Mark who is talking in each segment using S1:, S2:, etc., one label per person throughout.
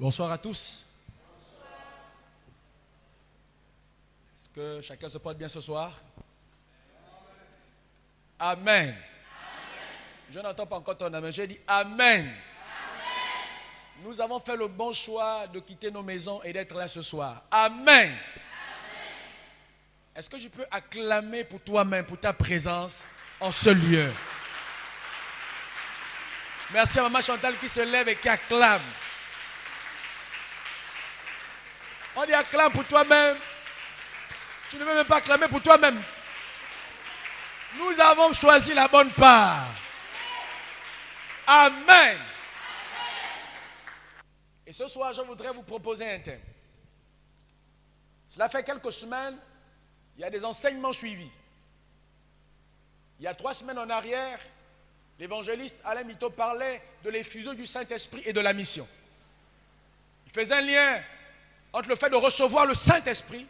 S1: Bonsoir à tous. Est-ce que chacun se porte bien ce soir? Amen. Amen. Je n'entends pas encore ton amen. J'ai dit Amen. Amen. Nous avons fait le bon choix de quitter nos maisons et d'être là ce soir. Amen. Amen. Est-ce que je peux acclamer pour toi-même, pour ta présence en ce lieu? Merci à Maman Chantal qui se lève et qui acclame. On dit acclame pour toi-même. Tu ne veux même pas acclamer pour toi-même. Nous avons choisi la bonne part. Amen. Et ce soir, je voudrais vous proposer un thème. Cela fait quelques semaines, il y a des enseignements suivis. Il y a 3 semaines en arrière, l'évangéliste Alain Mito parlait de l'effusion du Saint-Esprit et de la mission. Il faisait un lien entre le fait de recevoir le Saint-Esprit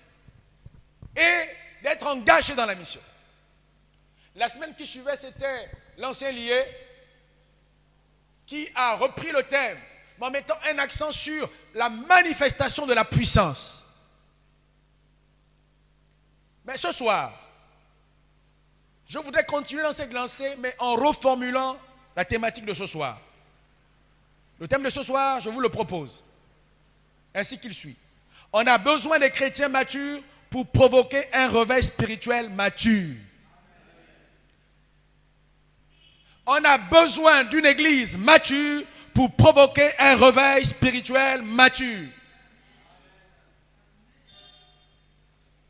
S1: et d'être engagé dans la mission. La semaine qui suivait, c'était l'ancien lié qui a repris le thème en mettant un accent sur la manifestation de la puissance. Mais ce soir, je voudrais continuer dans cette lancée, mais en reformulant la thématique de ce soir. Le thème de ce soir, je vous le propose, ainsi qu'il suit. On a besoin des chrétiens matures pour provoquer un réveil spirituel mature. On a besoin d'une église mature pour provoquer un réveil spirituel mature.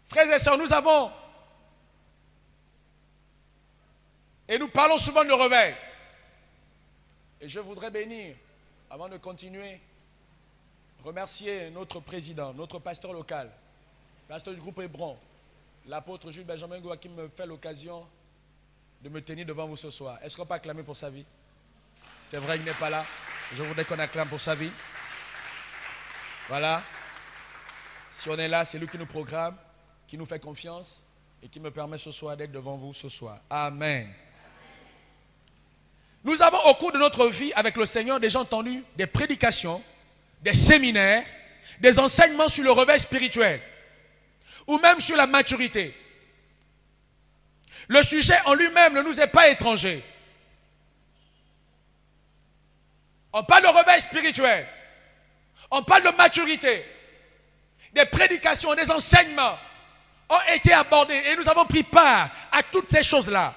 S1: Frères et sœurs, nous avons, et nous parlons souvent de réveil. Et je voudrais bénir, avant de continuer, remercier notre président, notre pasteur local, pasteur du groupe Hébron, l'apôtre Jules Benjamin Goua, qui me fait l'occasion de me tenir devant vous ce soir. Est-ce qu'on peut acclamer pour sa vie? C'est vrai qu'il n'est pas là. Je voudrais qu'on acclame pour sa vie. Voilà. Si on est là, c'est lui qui nous programme, qui nous fait confiance et qui me permet ce soir d'être devant vous ce soir. Amen. Nous avons au cours de notre vie avec le Seigneur déjà entendu des prédications, des séminaires, des enseignements sur le réveil spirituel ou même sur la maturité. Le sujet en lui-même ne nous est pas étranger. On parle de réveil spirituel, on parle de maturité. Des prédications, des enseignements ont été abordés et nous avons pris part à toutes ces choses-là.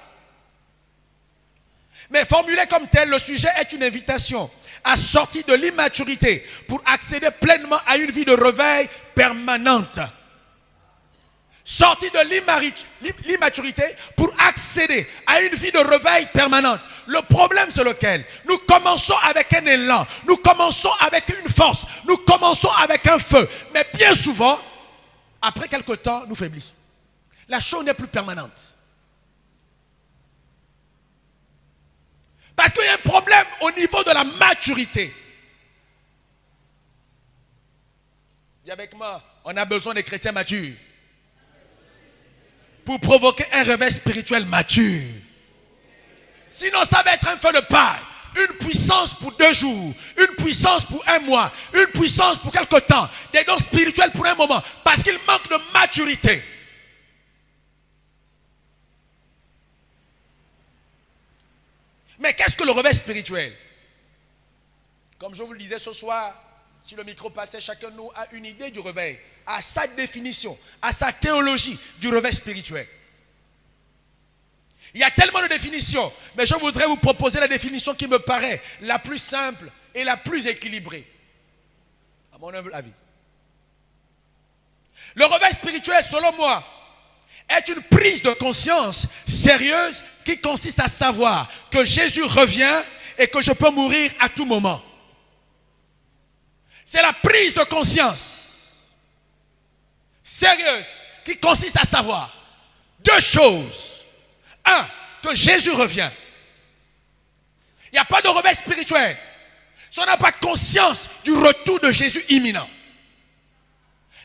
S1: Mais formulé comme tel, le sujet est une invitation à sortir de l'immaturité pour accéder pleinement à une vie de réveil permanente. Sortir de l'immaturité pour accéder à une vie de réveil permanente. Le problème, c'est lequel? Nous commençons avec un élan, nous commençons avec une force, nous commençons avec un feu. Mais bien souvent, après quelque temps, nous faiblissons. La chose n'est plus permanente. Parce qu'il y a un problème au niveau de la maturité. Dis avec moi, on a besoin des chrétiens matures pour provoquer un réveil spirituel mature. Sinon, ça va être un feu de paille. Une puissance pour 2 jours, une puissance pour 1 mois, une puissance pour quelque temps, des dons spirituels pour un moment, parce qu'il manque de maturité. Mais qu'est-ce que le réveil spirituel? Comme je vous le disais ce soir, si le micro passait, chacun de nous a une idée du réveil, à sa définition, à sa théologie du réveil spirituel. Il y a tellement de définitions, mais je voudrais vous proposer la définition qui me paraît la plus simple et la plus équilibrée, à mon humble avis. Le réveil spirituel, selon moi, est une prise de conscience sérieuse qui consiste à savoir que Jésus revient et que je peux mourir à tout moment. C'est la prise de conscience sérieuse qui consiste à savoir 2 choses. 1, que Jésus revient. Il n'y a pas de réveil spirituel si on n'a pas conscience du retour de Jésus imminent.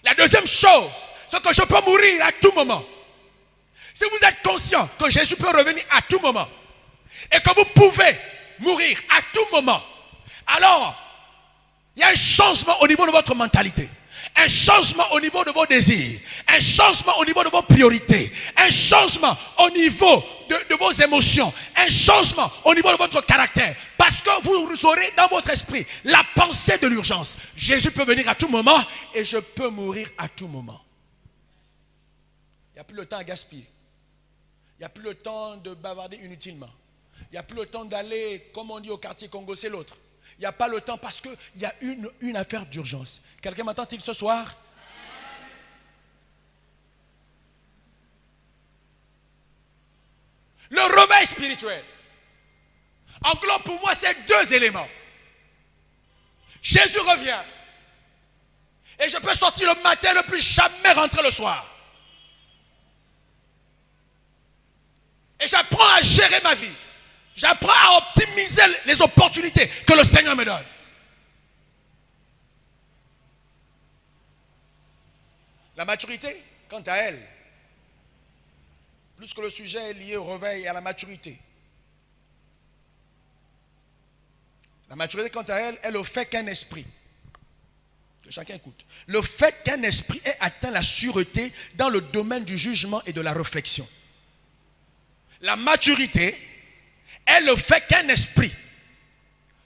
S1: La deuxième chose, c'est que je peux mourir à tout moment. Si vous êtes conscient que Jésus peut revenir à tout moment et que vous pouvez mourir à tout moment, alors Il y a un changement au niveau de votre mentalité. Un changement au niveau de vos désirs. Un changement au niveau de vos priorités. Un changement au niveau de vos émotions. Un changement au niveau de votre caractère. Parce que vous aurez dans votre esprit la pensée de l'urgence. Jésus peut venir à tout moment et je peux mourir à tout moment. Il n'y a plus le temps à gaspiller. Il n'y a plus le temps de bavarder inutilement. Il n'y a plus le temps d'aller, comme on dit au quartier Congo, c'est l'autre. Il n'y a pas le temps parce qu'il y a une affaire d'urgence. Quelqu'un m'entend-il ce soir? Le réveil spirituel englobe pour moi ces deux éléments. Jésus revient. Et je peux sortir le matin, ne plus jamais rentrer le soir. Et j'apprends à gérer ma vie. J'apprends à optimiser les opportunités que le Seigneur me donne. La maturité, quant à elle, plus que le sujet est lié au réveil et à la maturité. La maturité, quant à elle, est le fait qu'un esprit, que chacun écoute, le fait qu'un esprit ait atteint la sûreté dans le domaine du jugement et de la réflexion. La maturité est le fait qu'un esprit,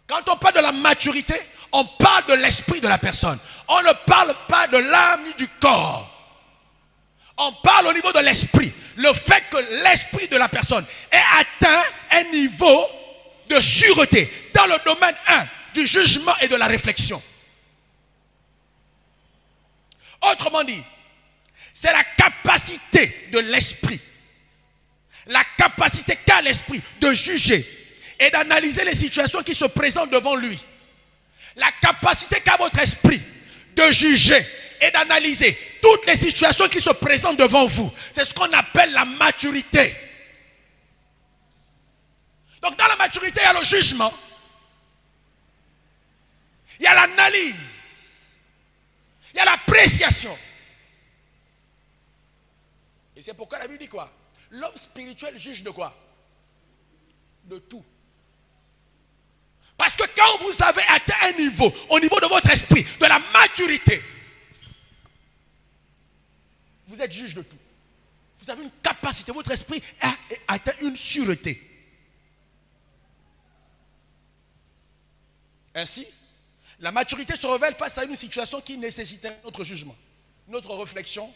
S1: quand on parle de la maturité, on parle de l'esprit de la personne. On ne parle pas de l'âme ni du corps. On parle au niveau de l'esprit. Le fait que l'esprit de la personne ait atteint un niveau de sûreté dans le domaine 1 du jugement et de la réflexion. Autrement dit, c'est la capacité de l'esprit, la capacité qu'a l'esprit de juger et d'analyser les situations qui se présentent devant lui. La capacité qu'a votre esprit de juger et d'analyser toutes les situations qui se présentent devant vous. C'est ce qu'on appelle la maturité. Donc dans la maturité, il y a le jugement, il y a l'analyse, il y a l'appréciation. Et c'est pourquoi la Bible dit quoi? L'homme spirituel juge de quoi? De tout. Parce que quand vous avez atteint un niveau, au niveau de votre esprit, de la maturité, vous êtes juge de tout. Vous avez une capacité, votre esprit a atteint une sûreté. Ainsi, la maturité se révèle face à une situation qui nécessiterait notre jugement, notre réflexion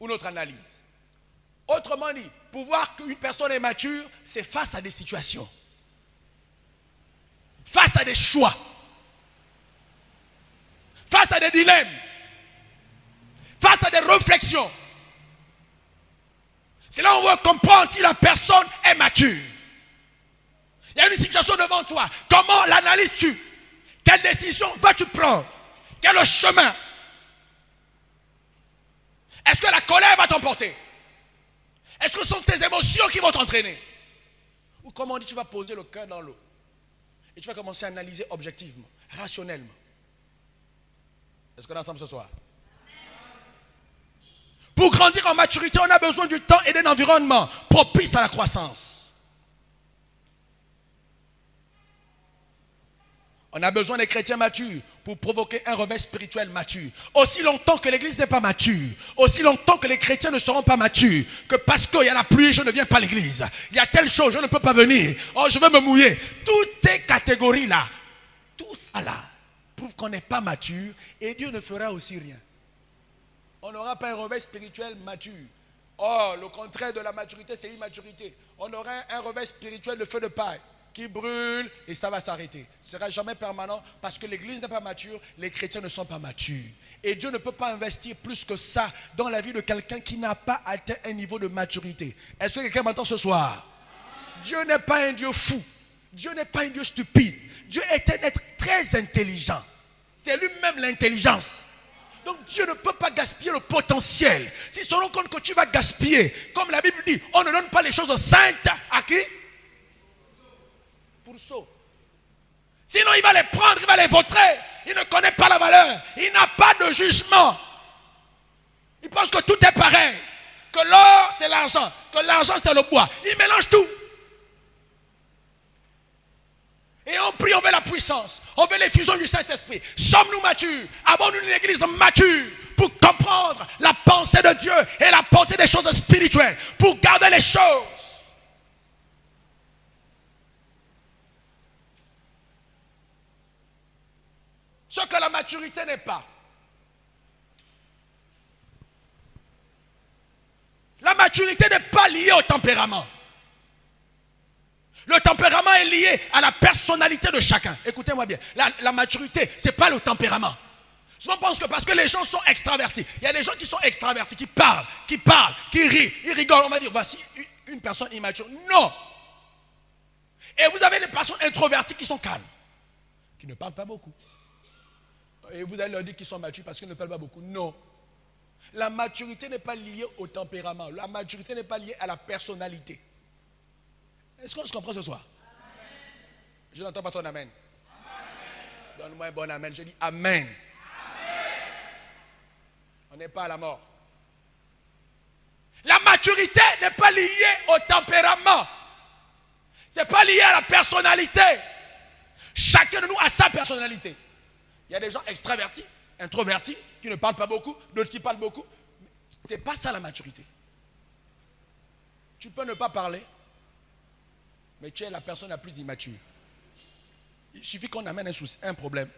S1: ou notre analyse. Autrement dit, pour voir qu'une personne est mature, c'est face à des situations, face à des choix, face à des dilemmes, face à des réflexions. C'est là où on veut comprendre si la personne est mature. Il y a une situation devant toi. Comment l'analyses-tu? Quelle décision vas-tu prendre? Quel est le chemin? Est-ce que la colère va t'emporter? Est-ce que ce sont tes émotions qui vont t'entraîner? Ou comme on dit, tu vas poser le cœur dans l'eau. Et tu vas commencer à analyser objectivement, rationnellement. Est-ce qu'on est ensemble ce soir? Pour grandir en maturité, on a besoin du temps et d'un environnement propice à la croissance. On a besoin des chrétiens matures pour provoquer un réveil spirituel mature. Aussi longtemps que l'église n'est pas mature, aussi longtemps que les chrétiens ne seront pas matures, que parce qu'il y a la pluie, je ne viens pas à l'église. Il y a telle chose, je ne peux pas venir. Oh, je vais me mouiller. Toutes ces catégories-là, tout ça là, prouve qu'on n'est pas mature et Dieu ne fera aussi rien. On n'aura pas un réveil spirituel mature. Oh, le contraire de la maturité, c'est l'immaturité. On aura un réveil spirituel de feu de paille qui brûle et ça va s'arrêter. Ce ne sera jamais permanent parce que l'église n'est pas mature, les chrétiens ne sont pas matures. Et Dieu ne peut pas investir plus que ça dans la vie de quelqu'un qui n'a pas atteint un niveau de maturité. Est-ce que quelqu'un m'entend ce soir? Dieu n'est pas un Dieu fou. Dieu n'est pas un Dieu stupide. Dieu est un être très intelligent. C'est lui-même l'intelligence. Donc Dieu ne peut pas gaspiller le potentiel. Si se rend compte que tu vas gaspiller, comme la Bible dit, on ne donne pas les choses saintes à qui? Pour ça. Sinon il va les prendre, il va les vautrer. Il ne connaît pas la valeur. Il n'a pas de jugement. Il pense que tout est pareil. Que l'or c'est l'argent, que l'argent c'est le bois. Il mélange tout. Et on prie, on veut la puissance, on veut l'effusion du Saint-Esprit. Sommes-nous matures? Avons-nous une église mature pour comprendre la pensée de Dieu et la portée des choses spirituelles, pour garder les choses? Ce que la maturité n'est pas. La maturité n'est pas liée au tempérament. Le tempérament est lié à la personnalité de chacun. Écoutez-moi bien. La maturité, ce n'est pas le tempérament. Souvent on pense que parce que les gens sont extravertis, il y a des gens qui sont extravertis, qui parlent, qui rient, ils rigolent. On va dire, voici une personne immature. Non. Et vous avez des personnes introverties qui sont calmes, qui ne parlent pas beaucoup. Et vous allez leur dire qu'ils sont matures parce qu'ils ne parlent pas beaucoup. Non. La maturité n'est pas liée au tempérament. La maturité n'est pas liée à la personnalité. Est-ce qu'on se comprend ce soir? Amen. Je n'entends pas ton amen. Donne-moi un bon amen. Je dis amen. Amen. On n'est pas à la mort. La maturité n'est pas liée au tempérament. Ce n'est pas lié à la personnalité. Chacun de nous a sa personnalité. Il y a des gens extravertis, introvertis, qui ne parlent pas beaucoup, d'autres qui parlent beaucoup. Ce n'est pas ça la maturité. Tu peux ne pas parler, mais tu es la personne la plus immature. Il suffit qu'on amène un problème.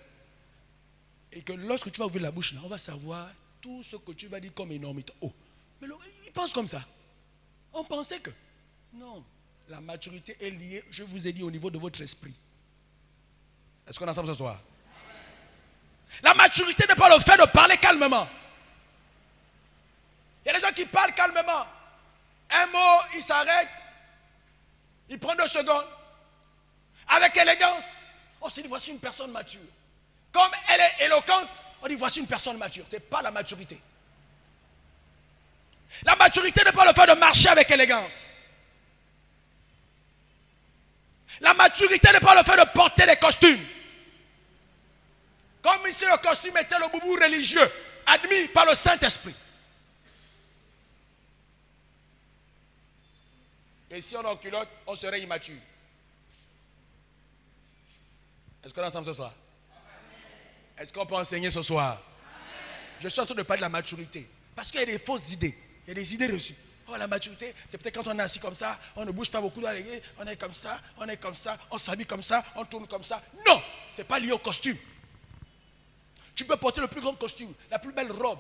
S1: Et que lorsque tu vas ouvrir la bouche, là, on va savoir tout ce que tu vas dire comme énormité. Oh, mais ils pensent comme ça. On pensait que. Non, la maturité est liée, je vous ai dit, au niveau de votre esprit. Est-ce qu'on est ensemble ce soir? La maturité n'est pas le fait de parler calmement. Il y a des gens qui parlent calmement. Un mot, il s'arrête. Il prend 2 secondes. Avec élégance, on se dit voici une personne mature. Comme elle est éloquente, on dit voici une personne mature. Ce n'est pas la maturité. La maturité n'est pas le fait de marcher avec élégance. La maturité n'est pas le fait de porter des costumes. Comme ici le costume était le boubou religieux, admis par le Saint-Esprit. Et si on est en culotte, on serait immature. Est-ce qu'on est ensemble ce soir? Est-ce qu'on peut enseigner ce soir? Je suis en train de parler de la maturité. Parce qu'il y a des fausses idées. Il y a des idées reçues. Oh, la maturité, c'est peut-être quand on est assis comme ça, on ne bouge pas beaucoup dans l'église, on est comme ça, on s'habille comme ça, on tourne comme ça. Non, ce n'est pas lié au costume. Tu peux porter le plus grand costume, la plus belle robe.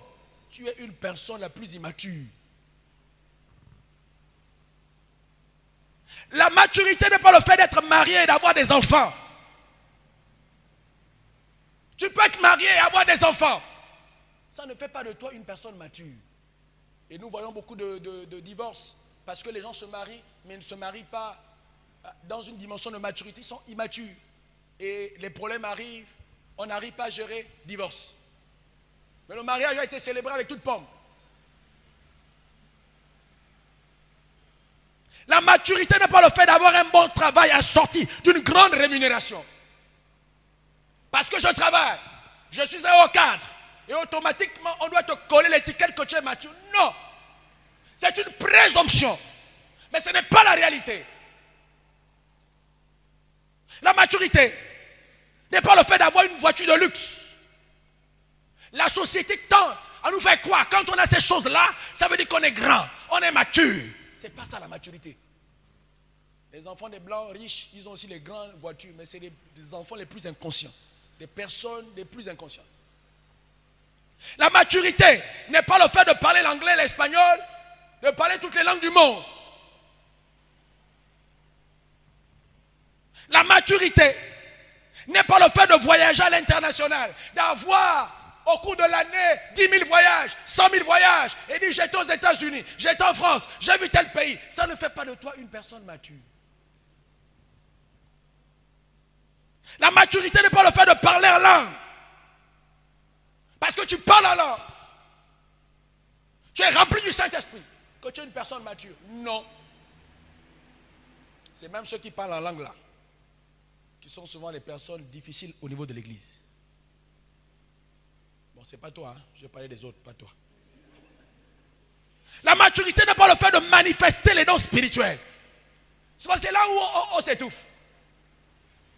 S1: Tu es une personne la plus immature. La maturité n'est pas le fait d'être marié et d'avoir des enfants. Tu peux être marié et avoir des enfants. Ça ne fait pas de toi une personne mature. Et nous voyons beaucoup de divorces parce que les gens se marient, mais ne se marient pas dans une dimension de maturité. Ils sont immatures. Et les problèmes arrivent, on n'arrive pas à gérer, divorce. Mais le mariage a été célébré avec toute pompe. La maturité n'est pas le fait d'avoir un bon travail assorti d'une grande rémunération. Parce que je travaille, je suis un haut cadre, et automatiquement on doit te coller l'étiquette que tu es mature. Non, c'est une présomption, mais ce n'est pas la réalité. La maturité n'est pas le fait d'avoir une voiture de luxe. La société tente à nous faire croire, quand on a ces choses-là, ça veut dire qu'on est grand, on est mature. Ce n'est pas ça la maturité. Les enfants des blancs riches, ils ont aussi les grandes voitures, mais c'est les enfants les plus inconscients, des personnes les plus inconscientes. La maturité n'est pas le fait de parler l'anglais, l'espagnol, de parler toutes les langues du monde. La maturité n'est pas le fait de voyager à l'international, d'avoir au cours de l'année 10 000 voyages, 100 000 voyages, et dire j'étais aux États-Unis, j'étais en France, j'ai vu tel pays. Ça ne fait pas de toi une personne mature. La maturité n'est pas le fait de parler en langue. Parce que tu parles en langue. Tu es rempli du Saint-Esprit. Que tu es une personne mature. Non. C'est même ceux qui parlent en langue là, qui sont souvent les personnes difficiles au niveau de l'église. Bon, c'est pas toi, hein? Je vais parler des autres, pas toi. La maturité n'est pas le fait de manifester les dons spirituels. C'est là où on s'étouffe.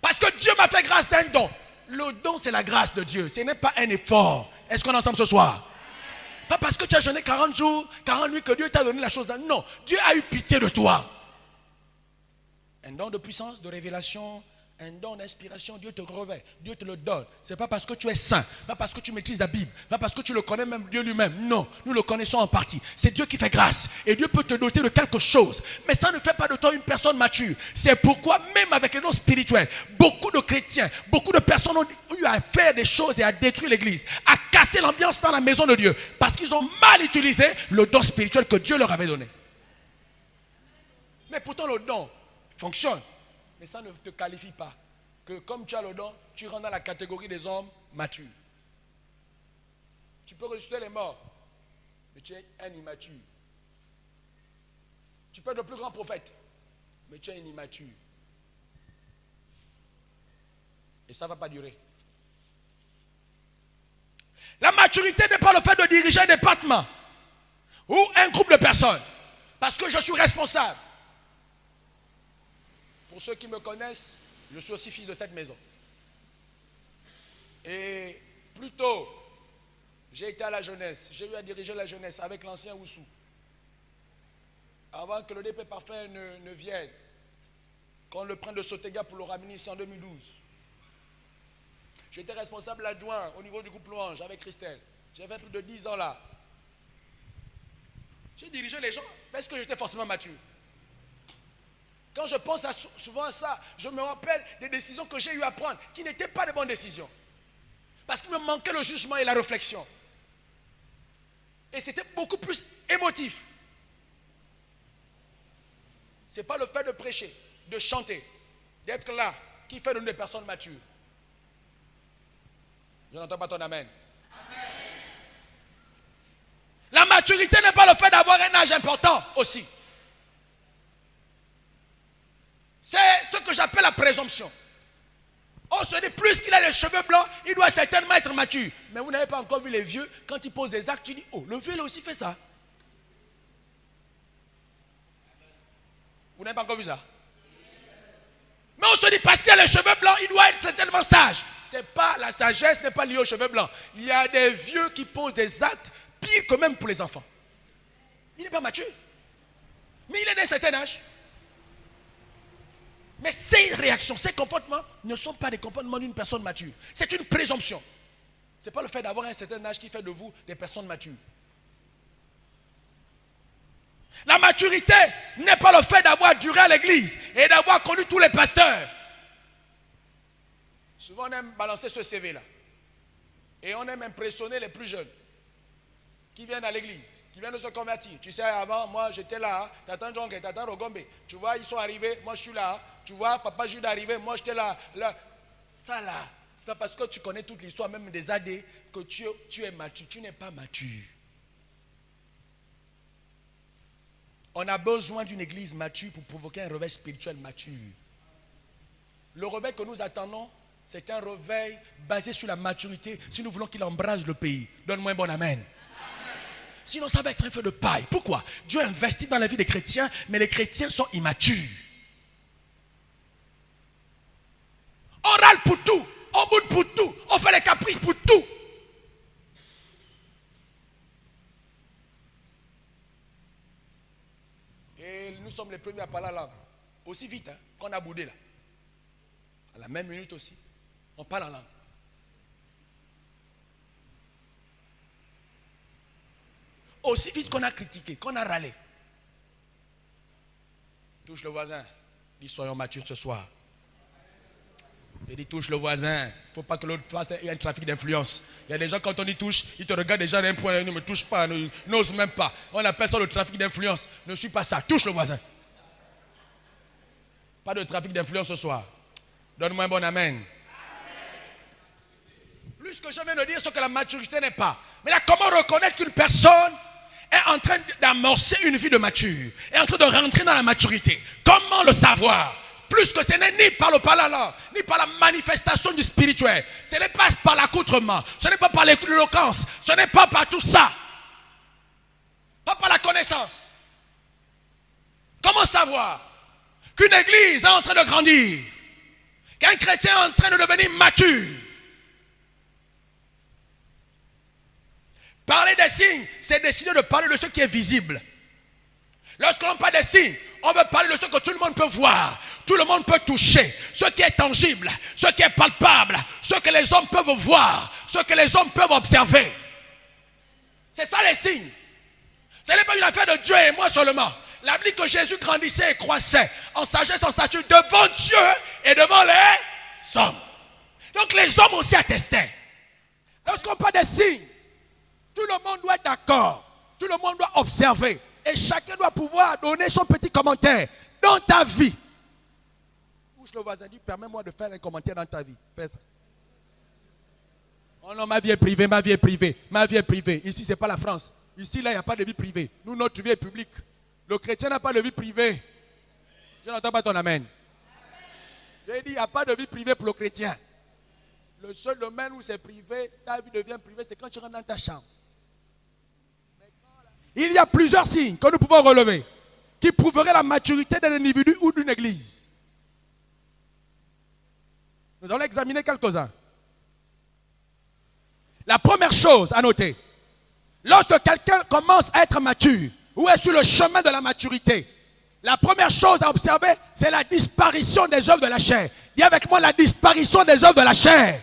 S1: Parce que Dieu m'a fait grâce d'un don. Le don, c'est la grâce de Dieu. Ce n'est pas un effort. Est-ce qu'on est ensemble ce soir? Pas parce que tu as jeûné 40 jours, 40 nuits que Dieu t'a donné la chose. Non, Dieu a eu pitié de toi. Un don de puissance, de révélation, un don d'inspiration, Dieu te revêt, Dieu te le donne. Ce n'est pas parce que tu es saint, pas parce que tu maîtrises la Bible, pas parce que tu le connais même Dieu lui-même. Non, nous le connaissons en partie. C'est Dieu qui fait grâce. Et Dieu peut te doter de quelque chose. Mais ça ne fait pas de toi une personne mature. C'est pourquoi même avec les dons spirituels, beaucoup de chrétiens, beaucoup de personnes ont eu à faire des choses et à détruire l'église, à casser l'ambiance dans la maison de Dieu. Parce qu'ils ont mal utilisé le don spirituel que Dieu leur avait donné. Mais pourtant le don fonctionne. Mais ça ne te qualifie pas que comme tu as le don, tu rentres dans la catégorie des hommes matures. Tu peux ressusciter les morts, mais tu es un immature. Tu peux être le plus grand prophète, mais tu es un immature. Et ça ne va pas durer. La maturité n'est pas le fait de diriger un département ou un groupe de personnes. Parce que je suis responsable. Pour ceux qui me connaissent, je suis aussi fils de cette maison. Et plus tôt, j'ai été à la jeunesse. J'ai eu à diriger la jeunesse avec l'ancien Oussou. Avant que le DP Parfait ne vienne, qu'on le prenne de Sotega pour le ramener ici en 2012. J'étais responsable adjoint au niveau du groupe Louange avec Christelle. J'ai fait plus de 10 ans là. J'ai dirigé les gens, mais est-ce que j'étais forcément mature? Quand je pense souvent à ça, je me rappelle des décisions que j'ai eu à prendre, qui n'étaient pas de bonnes décisions. Parce qu'il me manquait le jugement et la réflexion. Et c'était beaucoup plus émotif. Ce n'est pas le fait de prêcher, de chanter, d'être là, qui fait de nous des personnes matures. Je n'entends pas ton amen. Amen. La maturité n'est pas le fait d'avoir un âge important aussi. C'est ce que j'appelle la présomption. On se dit, plus qu'il a les cheveux blancs, il doit certainement être mature. Mais vous n'avez pas encore vu les vieux, quand ils posent des actes, tu dis, oh, le vieux, il a aussi fait ça. Vous n'avez pas encore vu ça? Mais on se dit, parce qu'il a les cheveux blancs, il doit être certainement sage. C'est pas, la sagesse n'est pas liée aux cheveux blancs. Il y a des vieux qui posent des actes pires que même pour les enfants. Il n'est pas mature. Mais il est d'un certain âge. Mais ces réactions, ces comportements ne sont pas des comportements d'une personne mature. C'est une présomption. Ce n'est pas le fait d'avoir un certain âge qui fait de vous des personnes matures. La maturité n'est pas le fait d'avoir duré à l'église et d'avoir connu tous les pasteurs. Souvent on aime balancer ce CV là. Et on aime impressionner les plus jeunes qui viennent à l'église, qui viennent de se convertir. Tu sais, avant, moi j'étais là, t'attends Jonge, t'attends Rogombe. Tu vois, ils sont arrivés, moi je suis là. Tu vois, papa Jude est arrivé, moi j'étais là. Ça là, c'est pas parce que tu connais toute l'histoire, même des AD, que tu es mature. Tu n'es pas mature. On a besoin d'une église mature pour provoquer un réveil spirituel mature. Le réveil que nous attendons, c'est un réveil basé sur la maturité si nous voulons qu'il embrase le pays. Donne-moi un bon amen. Sinon, ça va être un feu de paille. Pourquoi? Dieu investit dans la vie des chrétiens, mais les chrétiens sont immatures. On râle pour tout, on boude pour tout, on fait les caprices pour tout. Et nous sommes les premiers à parler la langue. Aussi vite qu'on a boudé là. À la même minute aussi, on parle en langue. Aussi vite qu'on a critiqué, qu'on a râlé. Touche le voisin. Dis, soyons matures ce soir. Et dit, touche le voisin. Il ne faut pas que l'autre fasse un trafic d'influence. Il y a des gens, quand on dit touche, ils te regardent déjà d'un point, ils ne me touchent pas, n'osent même pas. On appelle ça le trafic d'influence. Ne suis pas ça. Touche le voisin. Pas de trafic d'influence ce soir. Donne-moi un bon amen. Plus que je viens de dire ce que la maturité n'est pas. Mais là, comment reconnaître qu'une personne est en train d'amorcer une vie de mature, est en train de rentrer dans la maturité? Comment le savoir? Plus que ce n'est ni par le parlant, ni par la manifestation du spirituel. Ce n'est pas par l'accoutrement, ce n'est pas par l'éloquence, ce n'est pas par tout ça. Pas par la connaissance. Comment savoir qu'une église est en train de grandir, qu'un chrétien est en train de devenir mature. Parler des signes, c'est décider de parler de ce qui est visible. Lorsque l'on parle des signes, on veut parler de ce que tout le monde peut voir, tout le monde peut toucher, ce qui est tangible, ce qui est palpable, ce que les hommes peuvent voir, ce que les hommes peuvent observer. C'est ça les signes. Ce n'est pas une affaire de Dieu et moi seulement. La Bible dit que Jésus grandissait et croissait en sagesse, en stature devant Dieu et devant les hommes. Donc les hommes aussi attestaient. Lorsqu'on parle des signes, tout le monde doit être d'accord. Tout le monde doit observer. Et chacun doit pouvoir donner son petit commentaire dans ta vie. Bouge le voisin, dit, permets-moi de faire un commentaire dans ta vie. Fais ça. Oh non, ma vie est privée, ma vie est privée, ma vie est privée. Ici, ce n'est pas la France. Ici, là, il n'y a pas de vie privée. Nous, notre vie est publique. Le chrétien n'a pas de vie privée. Je n'entends pas ton amen. J'ai dit, il n'y a pas de vie privée pour le chrétien. Le seul domaine où c'est privé, ta vie devient privée, c'est quand tu rentres dans ta chambre. Il y a plusieurs signes que nous pouvons relever qui prouveraient la maturité d'un individu ou d'une église. Nous allons examiner quelques-uns. La première chose à noter, lorsque quelqu'un commence à être mature ou est sur le chemin de la maturité, la première chose à observer, c'est la disparition des œuvres de la chair. Dis avec moi la disparition des œuvres de la chair.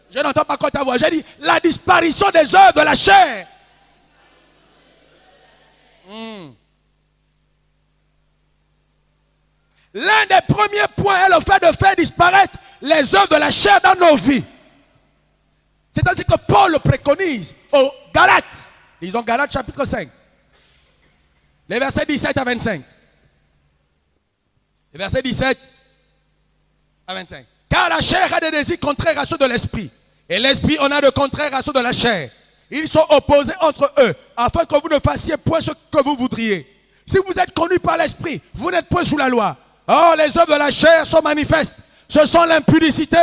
S1: Je n'entends pas ta voix. J'ai dit la disparition des œuvres de la chair. L'un des premiers points est le fait de faire disparaître les œuvres de la chair dans nos vies. C'est ainsi que Paul le préconise aux Galates. Lisons Galates chapitre 5. Les versets 17 à 25. Les versets 17 à 25. Car la chair a des désirs contraires à ceux de l'esprit. Et l'esprit en a de contraires à ceux de la chair. Ils sont opposés entre eux, afin que vous ne fassiez point ce que vous voudriez. Si vous êtes conduits par l'esprit, vous n'êtes point sous la loi. Or, les œuvres de la chair sont manifestes. Ce sont l'impudicité,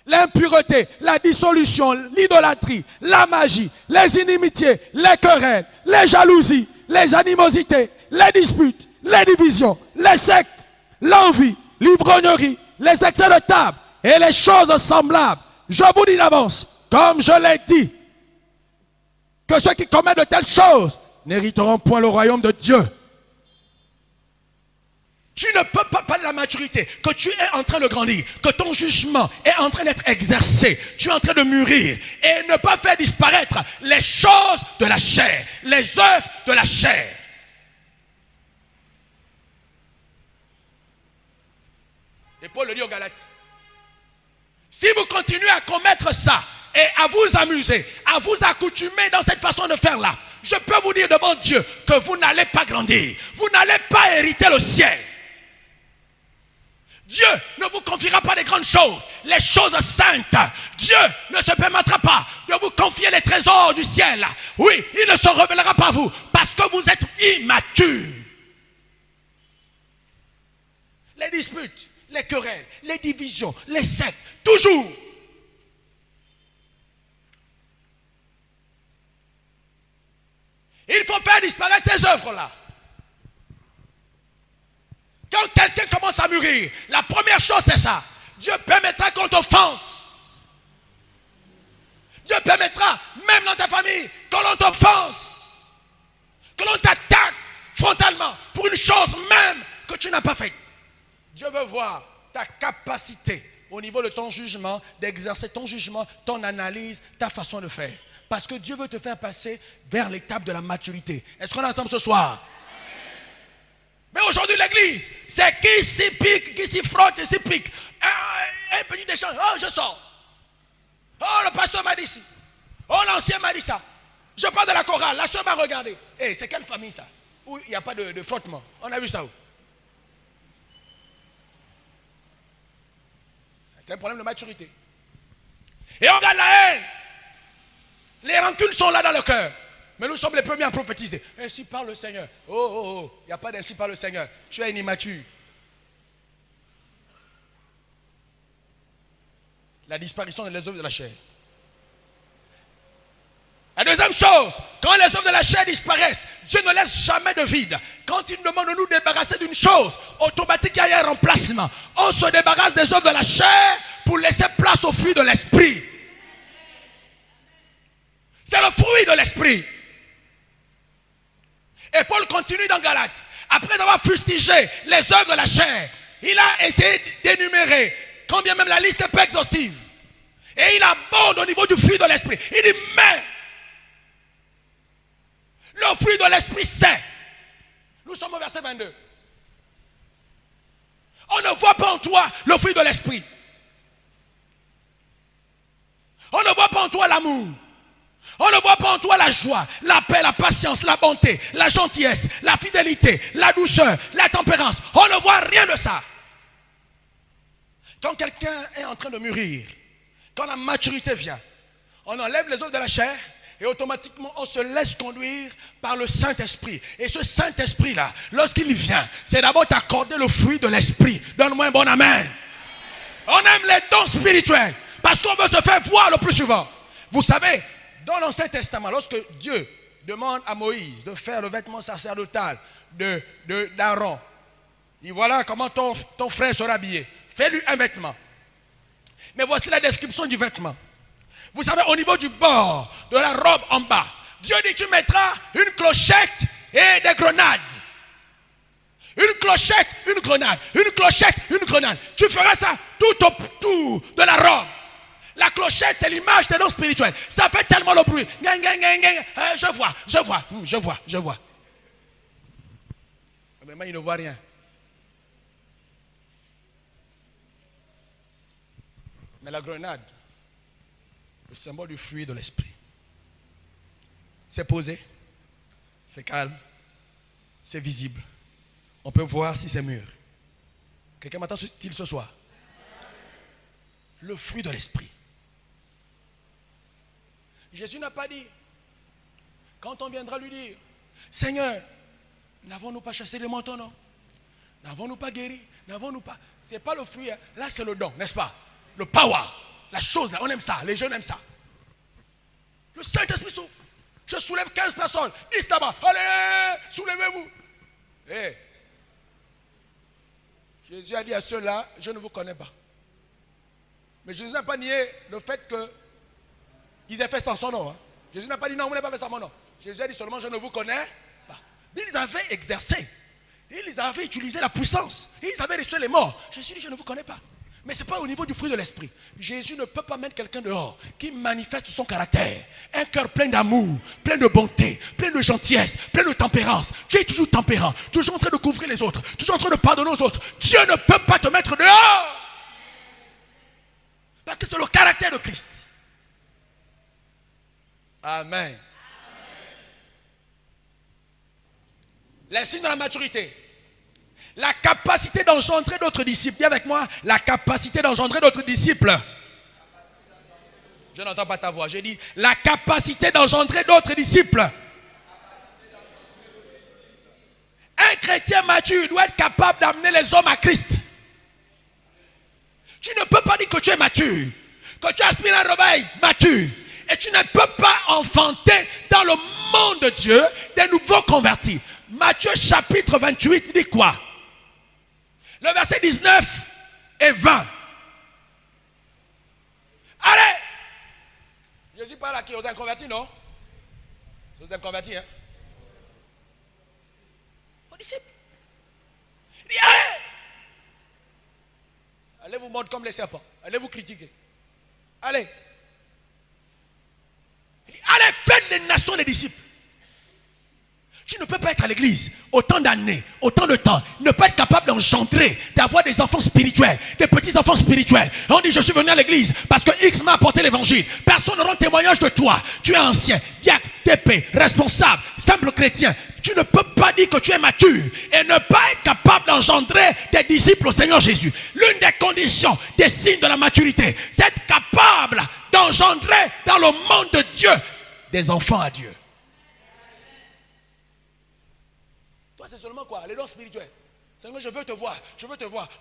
S1: l'impureté, la dissolution, l'idolâtrie, la magie, les inimitiés, les querelles, les jalousies, les animosités, les disputes, les divisions, les sectes, l'envie, l'ivrognerie, les excès de table et les choses semblables. Je vous dis d'avance, comme je l'ai dit, que ceux qui commettent de telles choses n'hériteront point le royaume de Dieu. Tu ne peux pas parler de la maturité, que tu es en train de grandir, que ton jugement est en train d'être exercé, tu es en train de mûrir et ne pas faire disparaître les choses de la chair, les œuvres de la chair. Et Paul le dit aux Galates. Si vous continuez à commettre ça et à vous amuser, à vous accoutumer dans cette façon de faire là, je peux vous dire devant Dieu que vous n'allez pas grandir, vous n'allez pas hériter le ciel. Dieu ne vous confiera pas des grandes choses, les choses saintes. Dieu ne se permettra pas de vous confier les trésors du ciel. Oui, il ne se révélera pas à vous parce que vous êtes immatures. Les disputes, les querelles, les divisions, les sectes, toujours. Il faut faire disparaître ces œuvres-là. Quand quelqu'un commence à mûrir, la première chose c'est ça. Dieu permettra qu'on t'offense. Dieu permettra, même dans ta famille, que l'on t'offense. Que l'on t'attaque frontalement pour une chose même que tu n'as pas faite. Dieu veut voir ta capacité au niveau de ton jugement, d'exercer ton jugement, ton analyse, ta façon de faire. Parce que Dieu veut te faire passer vers l'étape de la maturité. Est-ce qu'on est ensemble ce soir? Mais aujourd'hui l'église, c'est qui s'y pique, qui s'y frotte et s'y pique. Un petit échange, oh je sors. Oh le pasteur m'a dit ci. Oh l'ancien m'a dit ça. Je parle de la chorale, la soeur m'a regardé. Hey, c'est quelle famille ça? Où il n'y a pas de frottement. On a vu ça où? C'est un problème de maturité. Et on regarde la haine. Les rancunes sont là dans le cœur. Mais nous sommes les premiers à prophétiser. Ainsi parle le Seigneur. Oh, il n'y a pas d'ainsi parle le Seigneur. Tu es une immature. La disparition des œuvres de la chair. La deuxième chose, quand les œuvres de la chair disparaissent, Dieu ne laisse jamais de vide. Quand il nous demande de nous débarrasser d'une chose, automatiquement il y a un remplacement. On se débarrasse des œuvres de la chair pour laisser place au fruit de l'esprit. C'est le fruit de l'esprit. Et Paul continue dans Galates. Après avoir fustigé les œuvres de la chair, il a essayé d'énumérer, quand bien même la liste n'est pas exhaustive. Et il abonde au niveau du fruit de l'esprit. Il dit, mais le fruit de l'esprit, c'est. Nous sommes au verset 22. On ne voit pas en toi le fruit de l'esprit. On ne voit pas en toi l'amour. On ne voit pas en toi la joie, la paix, la patience, la bonté, la gentillesse, la fidélité, la douceur, la tempérance. On ne voit rien de ça. Quand quelqu'un est en train de mûrir, quand la maturité vient, on enlève les œuvres de la chair et automatiquement on se laisse conduire par le Saint-Esprit. Et ce Saint-Esprit-là, lorsqu'il vient, c'est d'abord t'accorder le fruit de l'Esprit. Donne-moi un bon amen. On aime les dons spirituels parce qu'on veut se faire voir le plus souvent. Vous savez, dans l'Ancien Testament, lorsque Dieu demande à Moïse de faire le vêtement sacerdotal d'Aaron, et voilà comment ton frère sera habillé. Fais-lui un vêtement. Mais voici la description du vêtement. Vous savez, au niveau du bord de la robe en bas, Dieu dit, tu mettras une clochette et des grenades. Une clochette, une grenade. Une clochette, une grenade. Tu feras ça tout autour de la robe. La clochette, c'est l'image des dons spirituels. Ça fait tellement le bruit. Je vois. Mais moi, il ne voit rien. Mais la grenade, le symbole du fruit de l'esprit, c'est posé, c'est calme, c'est visible. On peut voir si c'est mûr. Quelqu'un m'entend-il ce soir? Le fruit de l'esprit. Jésus n'a pas dit, quand on viendra lui dire, Seigneur, n'avons-nous pas chassé les moutons, non? N'avons-nous pas guéri? N'avons-nous pas? Ce n'est pas le fruit, hein. Là c'est le don, n'est-ce pas? Le power, la chose là, on aime ça, les jeunes aiment ça. Le Saint-Esprit souffle. Je soulève 15 personnes, 10 là-bas, allez, soulevez-vous. Hey. Jésus a dit à ceux-là, je ne vous connais pas. Mais Jésus n'a pas nié le fait qu'ils aient fait sans son nom. Hein. Jésus n'a pas dit non, vous n'avez pas fait sans mon nom. Jésus a dit seulement, je ne vous connais pas. Ils avaient exercé, ils avaient utilisé la puissance, ils avaient reçu les morts. Jésus dit, je ne vous connais pas. Mais ce n'est pas au niveau du fruit de l'esprit. Jésus ne peut pas mettre quelqu'un dehors qui manifeste son caractère. Un cœur plein d'amour, plein de bonté, plein de gentillesse, plein de tempérance. Tu es toujours tempérant, toujours en train de couvrir les autres, toujours en train de pardonner aux autres. Dieu ne peut pas te mettre dehors. Parce que c'est le caractère de Christ. Amen. Les signes de la maturité. La capacité d'engendrer d'autres disciples. Dis avec moi, la capacité d'engendrer d'autres disciples. Je n'entends pas ta voix. J'ai dit, la capacité d'engendrer d'autres disciples. Un chrétien mature doit être capable d'amener les hommes à Christ. Tu ne peux pas dire que tu es mature, que tu aspires à un réveil mature. Et tu ne peux pas enfanter dans le monde de Dieu des nouveaux convertis. Matthieu chapitre 28 dit quoi? Le verset 19 et 20. Allez! Jésus parle à qui? Aux inconvertis, non? Aux inconvertis, hein? Aux disciples. Il dit, allez! Allez vous mordre comme les serpents. Allez vous critiquer. Allez. Il dit, allez, faites des nations des disciples. Tu ne peux pas être à l'église autant d'années, autant de temps, ne pas être capable d'engendrer, d'avoir des enfants spirituels, des petits enfants spirituels. On dit, je suis venu à l'église parce que X m'a apporté l'évangile. Personne ne rend témoignage de toi. Tu es ancien, diacre, TP, responsable, simple chrétien. Tu ne peux pas dire que tu es mature et ne pas être capable d'engendrer des disciples au Seigneur Jésus. L'une des conditions, des signes de la maturité, c'est être capable d'engendrer dans le monde de Dieu des enfants à Dieu. Toi, c'est seulement quoi? Les dons spirituels. Seigneur, je veux te voir,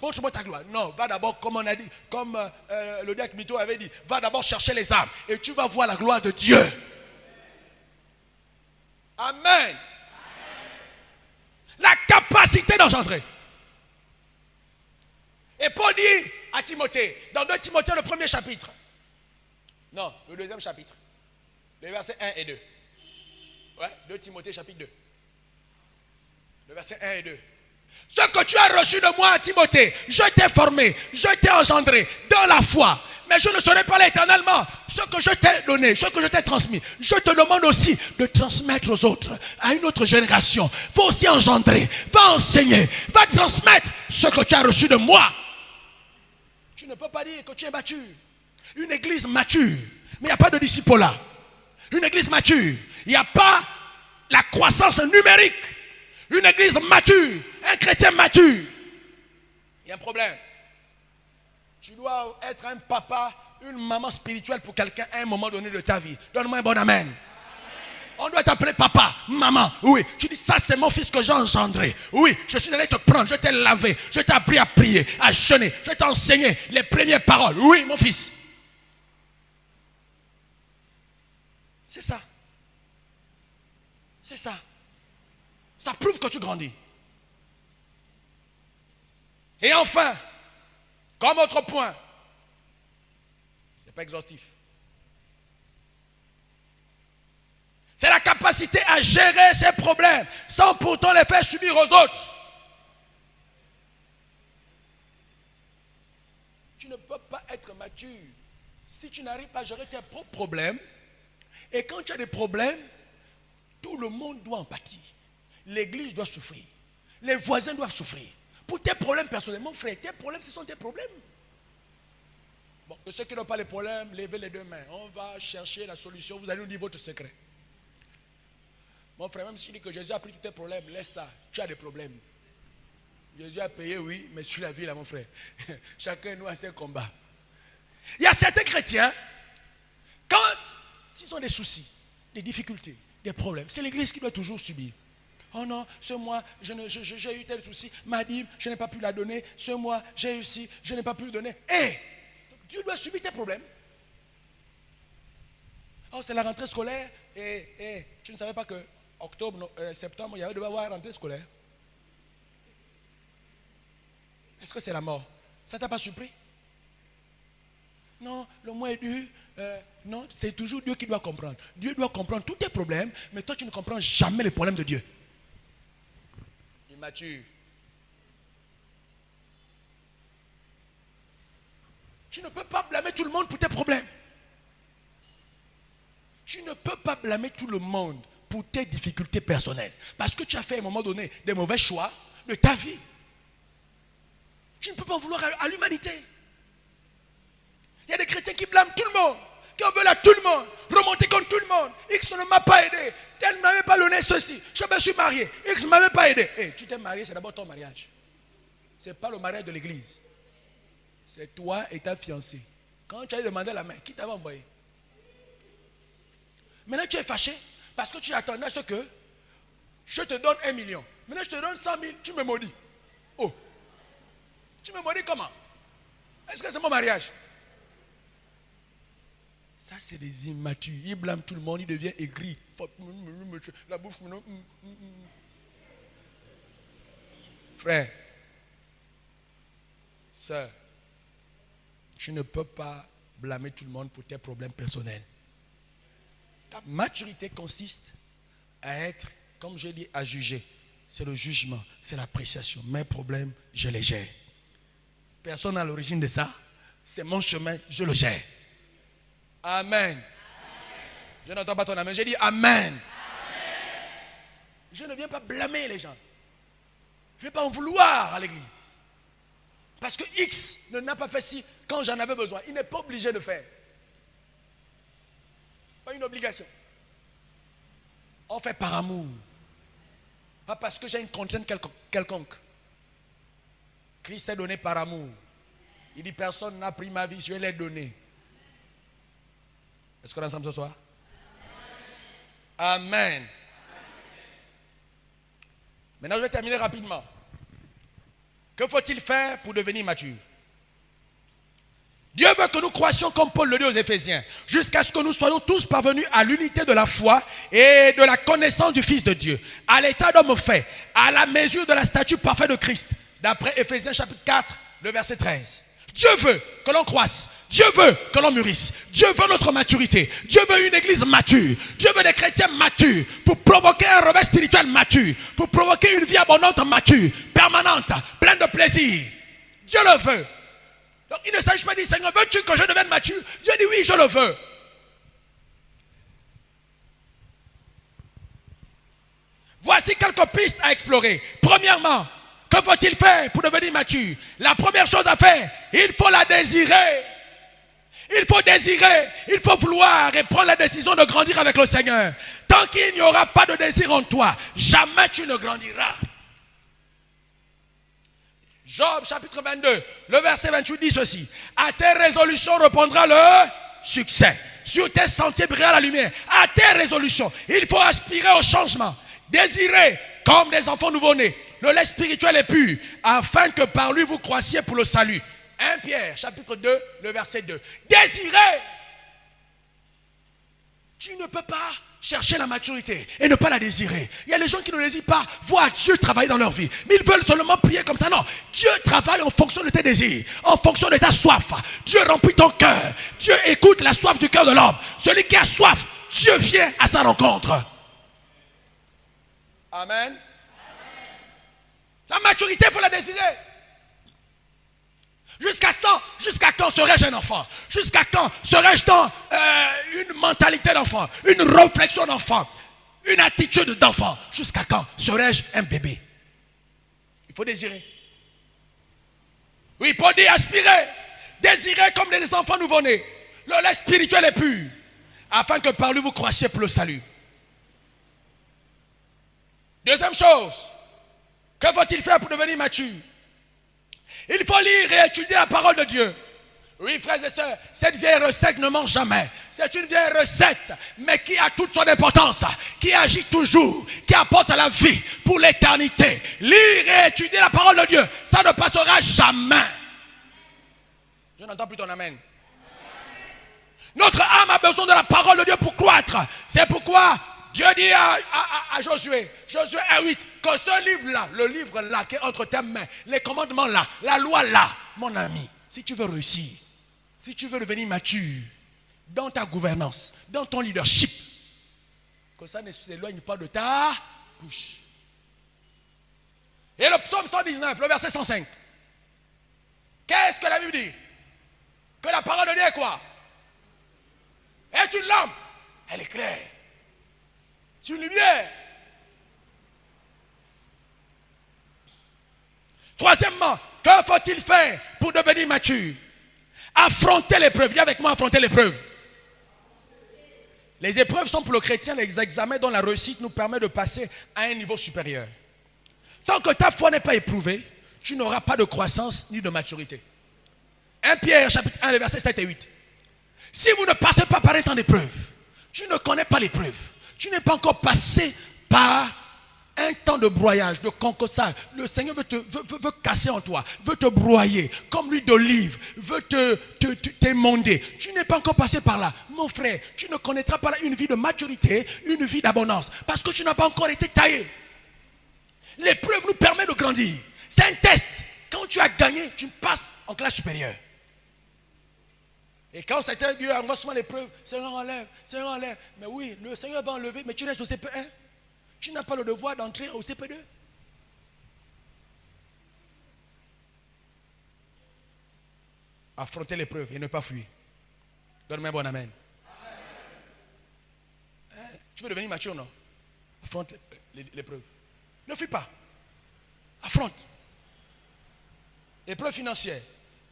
S1: montre-moi ta gloire. Non, va d'abord, comme on a dit, comme le diacre Mito avait dit, va d'abord chercher les âmes et tu vas voir la gloire de Dieu. Amen. La capacité d'engendrer. Et Paul dit à Timothée, dans 2 Timothée, le premier chapitre. Non, le deuxième chapitre. Les versets 1 et 2. Ouais, 2 Timothée, chapitre 2. Le verset 1 et 2. Ce que tu as reçu de moi, Timothée, je t'ai formé, je t'ai engendré dans la foi. Mais je ne serai pas là éternellement. Ce que je t'ai donné, ce que je t'ai transmis, je te demande aussi de transmettre aux autres, à une autre génération. Il faut aussi engendrer, va enseigner, va transmettre ce que tu as reçu de moi. Tu ne peux pas dire que tu es mature. Une église mature, mais il n'y a pas de disciple-là. Une église mature, il n'y a pas la croissance numérique. Une église mature, un chrétien mature. Il y a un problème. Tu dois être un papa, une maman spirituelle pour quelqu'un à un moment donné de ta vie. Donne-moi un bon amen. Amen. On doit t'appeler papa, maman. Oui, tu dis ça c'est mon fils que j'ai engendré. Oui, je suis allé te prendre, je t'ai lavé, je t'ai appris à prier, à jeûner, je t'ai enseigné les premières paroles. Oui, mon fils. C'est ça. C'est ça. Ça prouve que tu grandis. Et enfin, comme autre point, ce n'est pas exhaustif. C'est la capacité à gérer ses problèmes sans pourtant les faire subir aux autres. Tu ne peux pas être mature si tu n'arrives pas à gérer tes propres problèmes. Et quand tu as des problèmes, tout le monde doit en pâtir. L'église doit souffrir. Les voisins doivent souffrir. Pour tes problèmes personnels, mon frère, tes problèmes, ce sont tes problèmes. Bon, ceux qui n'ont pas les problèmes, levez les deux mains. On va chercher la solution. Vous allez nous dire votre secret. Mon frère, même si tu dis que Jésus a pris tous tes problèmes, laisse ça. Tu as des problèmes. Jésus a payé, oui, mais sur la vie, là, mon frère. Chacun nous a ses combats. Il y a certains chrétiens, quand ils ont des soucis, des difficultés, des problèmes, c'est l'église qui doit toujours subir. Oh non, ce mois, j'ai eu tel souci. Ma dîme, je n'ai pas pu la donner. Ce mois, j'ai eu ci, je n'ai pas pu le donner. Hé, Dieu doit subir tes problèmes. Oh, c'est la rentrée scolaire. Tu ne savais pas que octobre, septembre, il y avait devait avoir une rentrée scolaire. Est-ce que c'est la mort? Ça ne t'a pas surpris? Non, le mois est dur. Non, c'est toujours Dieu qui doit comprendre. Dieu doit comprendre tous tes problèmes, mais toi, tu ne comprends jamais les problèmes de Dieu. Immature. Tu ne peux pas blâmer tout le monde pour tes problèmes. Tu ne peux pas blâmer tout le monde pour tes difficultés personnelles. Parce que tu as fait à un moment donné des mauvais choix de ta vie. Tu ne peux pas en vouloir à l'humanité. Il y a des chrétiens qui blâment tout le monde, qui en veulent à tout le monde, remonter contre tout le monde. X ne m'a pas aidé, tel ne m'avait pas donné ceci, je me suis marié, X ne m'avait pas aidé. Hey, tu t'es marié, c'est d'abord ton mariage. Ce n'est pas le mariage de l'église. C'est toi et ta fiancée. Quand tu as demandé la main, qui t'avait envoyé? Maintenant tu es fâché parce que tu attendais à ce que je te donne 1 million. Maintenant je te donne 100 000, tu me maudis. Oh, tu me maudis comment? Est-ce que c'est mon mariage? Ça, c'est des immatures. Il blâme tout le monde, il devient aigri. La bouche. Frère, sœur, tu ne peux pas blâmer tout le monde pour tes problèmes personnels. Ta maturité consiste à être, comme je dis, à juger. C'est le jugement, c'est l'appréciation. Mes problèmes, je les gère. Personne à l'origine de ça. C'est mon chemin, je le gère. Amen. Amen. Je n'entends pas ton amen. J'ai dit amen. Amen. Je ne viens pas blâmer les gens. Je ne vais pas en vouloir à l'église. Parce que X ne n'a pas fait ci quand j'en avais besoin. Il n'est pas obligé de faire. Pas une obligation. On fait par amour. Pas parce que j'ai une contrainte quelconque. Christ s'est donné par amour. Il dit personne n'a pris ma vie, je l'ai donnée. Est-ce qu'on est ensemble ce soir? Amen. Amen. Maintenant, je vais terminer rapidement. Que faut-il faire pour devenir mature? Dieu veut que nous croissions comme Paul le dit aux Éphésiens, jusqu'à ce que nous soyons tous parvenus à l'unité de la foi et de la connaissance du Fils de Dieu, à l'état d'homme fait, à la mesure de la stature parfaite de Christ, d'après Éphésiens chapitre 4, le verset 13. Dieu veut que l'on croisse, Dieu veut que l'on mûrisse, Dieu veut notre maturité, Dieu veut une église mature, Dieu veut des chrétiens matures, pour provoquer un réveil spirituel mature, pour provoquer une vie abondante mature, permanente, pleine de plaisir. Dieu le veut. Donc il ne s'agit pas de dire, Seigneur, veux-tu que je devienne mature? Dieu dit oui, je le veux. Voici quelques pistes à explorer. Premièrement, que faut-il faire pour devenir mature? La première chose à faire, il faut la désirer. Il faut désirer, il faut vouloir et prendre la décision de grandir avec le Seigneur. Tant qu'il n'y aura pas de désir en toi, jamais tu ne grandiras. Job chapitre 22, le verset 28 dit ceci. À tes résolutions répondra le succès. Sur tes sentiers brillera la lumière. À tes résolutions, il faut aspirer au changement. Désirer comme des enfants nouveau-nés le lait spirituel est pur, afin que par lui vous croissiez pour le salut. 1 Pierre chapitre 2, le verset 2. Désirer. Tu ne peux pas chercher la maturité et ne pas la désirer. Il y a des gens qui ne désirent pas voir Dieu travailler dans leur vie, mais ils veulent seulement prier comme ça. Non, Dieu travaille en fonction de tes désirs, en fonction de ta soif. Dieu remplit ton cœur. Dieu écoute la soif du cœur de l'homme. Celui qui a soif, Dieu vient à sa rencontre. Amen. La maturité, il faut la désirer. Jusqu'à quand serais-je un enfant? Jusqu'à quand serais-je dans une mentalité d'enfant, une réflexion d'enfant, une attitude d'enfant? Jusqu'à quand serais-je un bébé? Il faut désirer. Oui, pour dire aspirer, désirer comme des enfants nouveau-nés. Le lait spirituel est pur, afin que par lui vous croissiez pour le salut. Deuxième chose, que faut-il faire pour devenir mature? Il faut lire et étudier la parole de Dieu. Oui, frères et sœurs, cette vieille recette ne ment jamais. C'est une vieille recette, mais qui a toute son importance, qui agit toujours, qui apporte la vie pour l'éternité. Lire et étudier la parole de Dieu, ça ne passera jamais. Je n'entends plus ton amen. Notre âme a besoin de la parole de Dieu pour croître. C'est pourquoi Dieu dit à Josué, Josué 1:8, que ce livre-là, le livre-là qui est entre tes mains, les commandements-là, la loi-là, mon ami, si tu veux réussir, si tu veux devenir mature dans ta gouvernance, dans ton leadership, que ça ne s'éloigne pas de ta bouche. Et le psaume 119, le verset 105, qu'est-ce que la Bible dit? Que la parole de Dieu est quoi? Est une lampe, elle est claire. C'est une lumière. Troisièmement, que faut-il faire pour devenir mature? Affronter l'épreuve. Viens avec moi, affronter l'épreuve. Les épreuves sont pour le chrétien les examens dont la réussite nous permet de passer à un niveau supérieur. Tant que ta foi n'est pas éprouvée, tu n'auras pas de croissance ni de maturité. 1 Pierre chapitre 1, versets 7 et 8. Si vous ne passez pas par un temps d'épreuve, tu ne connais pas l'épreuve. Tu n'es pas encore passé par un temps de broyage, de concossage. Le Seigneur veut casser en toi, veut te broyer comme l'huile d'olive, veut t'émonder. Tu n'es pas encore passé par là. Mon frère, tu ne connaîtras pas une vie de maturité, une vie d'abondance, parce que tu n'as pas encore été taillé. L'épreuve nous permet de grandir. C'est un test. Quand tu as gagné, tu passes en classe supérieure. Et quand c'était Dieu envoie souvent l'épreuve, Seigneur enlève, Seigneur enlève. Mais oui, le Seigneur va enlever, mais tu restes au CP1. Tu n'as pas le devoir d'entrer au CP2. Affronter l'épreuve et ne pas fuir. Donne-moi un bon amen. Hein? Tu veux devenir mature, non? Affronte l'épreuve. Ne fuis pas. Affronte. Épreuve financière,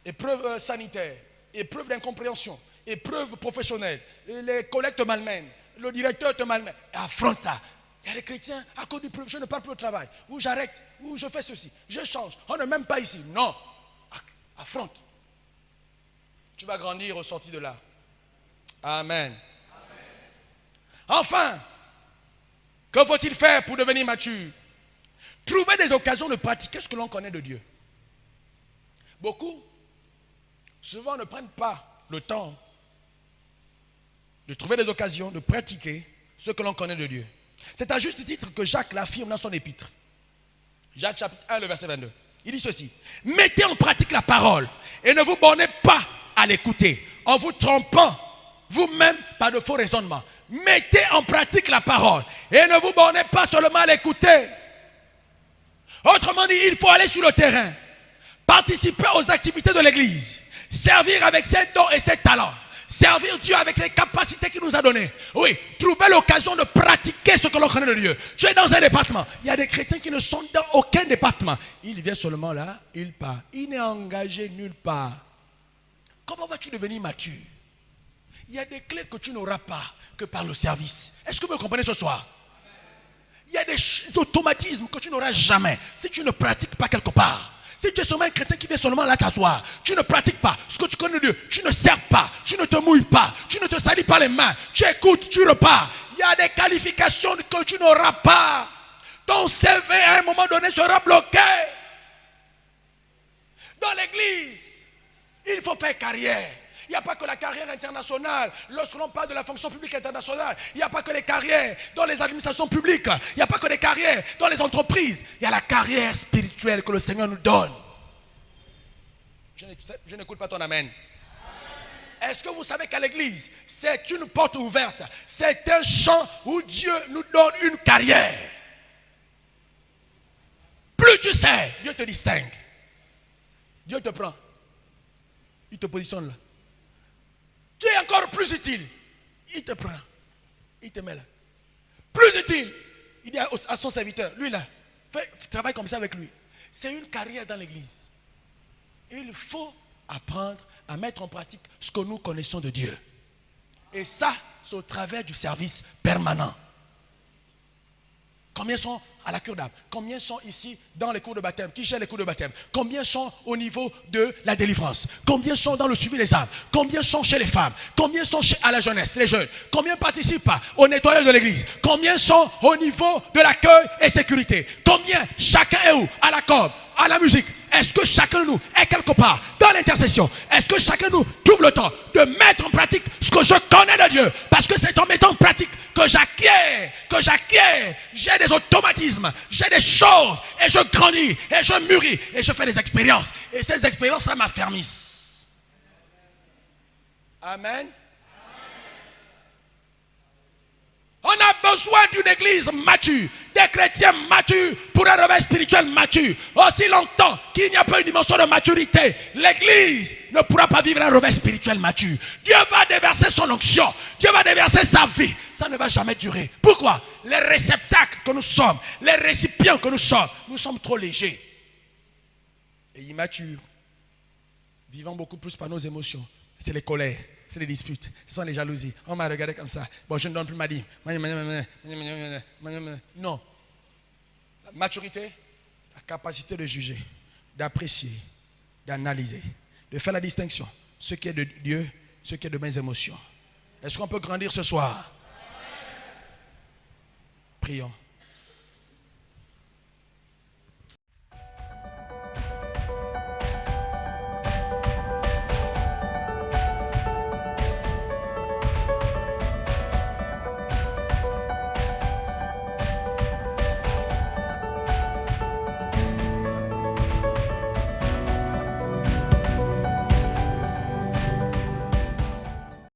S1: épreuve sanitaire, épreuve d'incompréhension, épreuve professionnelle, les collègues te malmènent, le directeur te malmène. Affronte ça. Il y a des chrétiens, à cause du preuve, je ne parle plus au travail, ou j'arrête, ou je fais ceci, je change, on n'est même pas ici. Non. Affronte. Tu vas grandir au sorti de là. Amen. Amen. Enfin, que faut-il faire pour devenir mature? Trouver des occasions de pratiquer ce que l'on connaît de Dieu. Beaucoup souvent ne prennent pas le temps de trouver des occasions de pratiquer ce que l'on connaît de Dieu. C'est à juste titre que Jacques l'affirme dans son épître. Jacques chapitre 1, le verset 22. Il dit ceci: mettez en pratique la parole et ne vous bornez pas à l'écouter en vous trompant vous-même par de faux raisonnements. Mettez en pratique la parole et ne vous bornez pas seulement à l'écouter. Autrement dit, il faut aller sur le terrain, participer aux activités de l'église, servir avec ses dons et ses talents, servir Dieu avec les capacités qu'il nous a données. Oui, trouver l'occasion de pratiquer ce que l'on connaît de Dieu. Tu es dans un département. Il y a des chrétiens qui ne sont dans aucun département. Il vient seulement là, il part. Il n'est engagé nulle part. Comment vas-tu devenir mature? Il y a des clés que tu n'auras pas que par le service. Est-ce que vous me comprenez ce soir? Il y a des automatismes que tu n'auras jamais si tu ne pratiques pas quelque part. Si tu es seulement un chrétien qui vient seulement là t'asseoir, tu ne pratiques pas ce que tu connais de Dieu, tu ne sers pas, tu ne te mouilles pas, tu ne te salis pas les mains, tu écoutes, tu repars. Il y a des qualifications que tu n'auras pas. Ton CV à un moment donné sera bloqué. Dans l'église, il faut faire carrière. Il n'y a pas que la carrière internationale. Lorsque l'on parle de la fonction publique internationale, il n'y a pas que les carrières dans les administrations publiques. Il n'y a pas que les carrières dans les entreprises. Il y a la carrière spirituelle que le Seigneur nous donne. Je n'écoute pas ton amen. Est-ce que vous savez qu'à l'église, c'est une porte ouverte? C'est un champ où Dieu nous donne une carrière. Plus tu sais, Dieu te distingue. Dieu te prend. Il te positionne là. Tu es encore plus utile. Il te prend. Il te met là. Plus utile. Il dit à son serviteur, lui là, travaille comme ça avec lui. C'est une carrière dans l'église. Il faut apprendre à mettre en pratique ce que nous connaissons de Dieu. Et ça, c'est au travers du service permanent. Combien sont à la cure d'âme? Combien sont ici dans les cours de baptême? Qui gère les cours de baptême? Combien sont au niveau de la délivrance? Combien sont dans le suivi des âmes? Combien sont chez les femmes? Combien sont à la jeunesse, les jeunes? Combien participent au nettoyage de l'église? Combien sont au niveau de l'accueil et sécurité? Combien chacun est où? À la com, à la musique? Est-ce que chacun de nous est quelque part dans l'intercession? Est-ce que chacun de nous trouve le temps de mettre en pratique ce que je connais de Dieu? Parce que c'est en mettant en pratique que j'acquiers, j'ai des automatismes, j'ai des choses, et je grandis, et je mûris, et je fais des expériences. Et ces expériences-là m'affermissent. Amen. On a besoin d'une église mature, des chrétiens matures pour un réveil spirituel mature. Aussi longtemps qu'il n'y a pas une dimension de maturité, l'église ne pourra pas vivre un réveil spirituel mature. Dieu va déverser son onction, Dieu va déverser sa vie. Ça ne va jamais durer. Pourquoi? Les réceptacles que nous sommes, les récipients que nous sommes trop légers et immatures, vivant beaucoup plus par nos émotions. C'est les colères, c'est les disputes, ce sont les jalousies. On m'a regardé comme ça. Bon, je ne donne plus ma dîme. Non. La maturité, la capacité de juger, d'apprécier, d'analyser, de faire la distinction. Ce qui est de Dieu, ce qui est de mes émotions. Est-ce qu'on peut grandir ce soir? Prions.